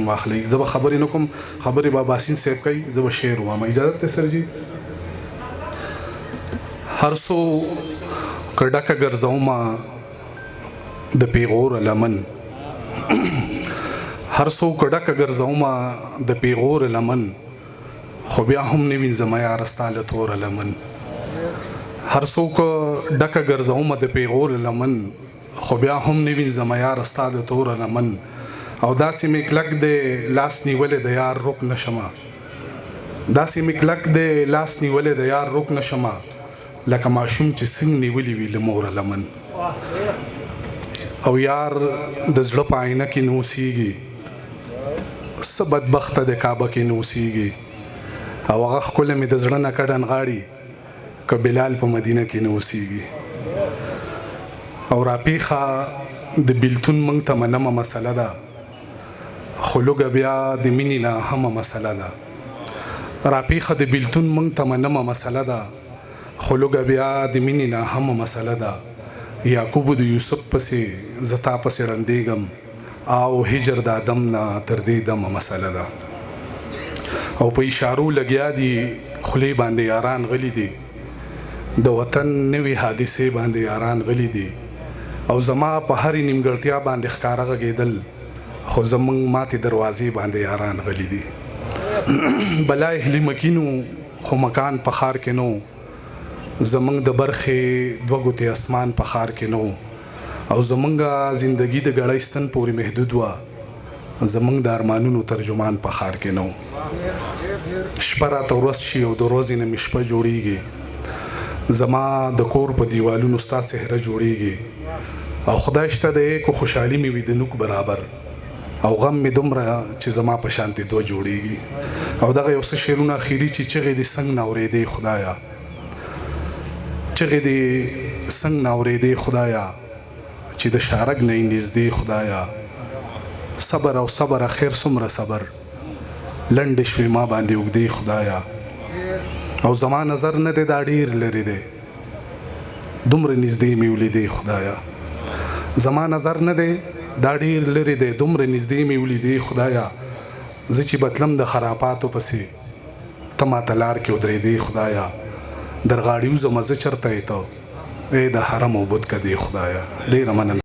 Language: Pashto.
ټایم واخلئ. زه به خبرې نه کوم، خبرې به باسین صاحب کوي، زه به شعر ووایم. اجازه ده سر جي؟ هر څو که ډکه ګرځومه د پیغوره لمن، هر څو که ډکه ګرځومه د پیغوره لمن، خو بیا هم نه وینځمه یاره ستا له توره لمن. هر څو که ډکه ګرځومه د پیغوره لمن، خو بیا هم نه وینځمه یاره ستا د توره لمن. او داسې مې کلک دی لاس نیولې د یار رک نه شمه، داسې مې کلک دی لاس نیولې د یار رک نه شمه، لکه ماشوم چې څنګ نیولې وي له موره لمن. او یار د زړه په آینه کې نه اوسېږي، څه بدبخته د کعبه کې نه اوسېږي. او هغه ښکله مې د زړه نه کډن غاړي، که بلال په مدینه کې نه اوسېږي. او راپېښه د بېلتون موږ ته منمه مسله ده، خو لږه بیا د مینې نه همه مسله ده. راپېښه د بېلتون موږ ته منمه مسله ده، خو لږه بیا د مینې نه همه مسله ده. یعقوب د یوسف پسې زه تا پسې ړندېږم، او هجر د آدم نه تر دې دمه مسله ده. او په اشارو لګیا دي خولې باندې یاران غلي دي، د وطن نوې حادثې باندې یاران غلي دي. او زما په هرې نیمګړتیا باندې ښکاره غږېدل، خو زموږ ماتې دروازې باندې یاران غلي دي. بلا اهلي مکینو خو مکان په ښار کې نو، زمونږ د برخې دوه ګوتې اسمان په ښار کې نو. او زمونږ زندگی د ګړۍ ستن پورې محدود وه، زمونږ د ارمانونو ترجمان په ښار کې نو. شپه راته ورځ شي او د ورځې نه مې شپه جوړیږي، زما د کور په دیوالونو ستا صحره جوړیږي. او خدای شته دی کو خوشحالي مې وي د نوک برابر، او غم مې دومره چې زما په شانتې دوه جوړیږي. او دغه یو څه شعرونه اخري چې چغې دې څنګ نه اورېدې خدایه، چغې دې څنګ نه اورېدې خدایه، چې د شارګ نه یې نږدې خدایه. صبر او صبر اخر څومره صبر، لنډې شوې ما باندې اوږدې خدایه. او زما نظر نه دی دا ډېر لرې دی، دومره نږدې مې ولیدې خدایه. زما نظر نه دی دا ډېر لرې دی، دومره نږدې مې ولیدې خدایه. زه چې بتلم د خرافاتو پسې، ته ماته لار کې ودرېدې خدایه. در غاړې وځمه زه چېرته یې ته، ای د حرم او بت کدې خدایه. ډېره مننه.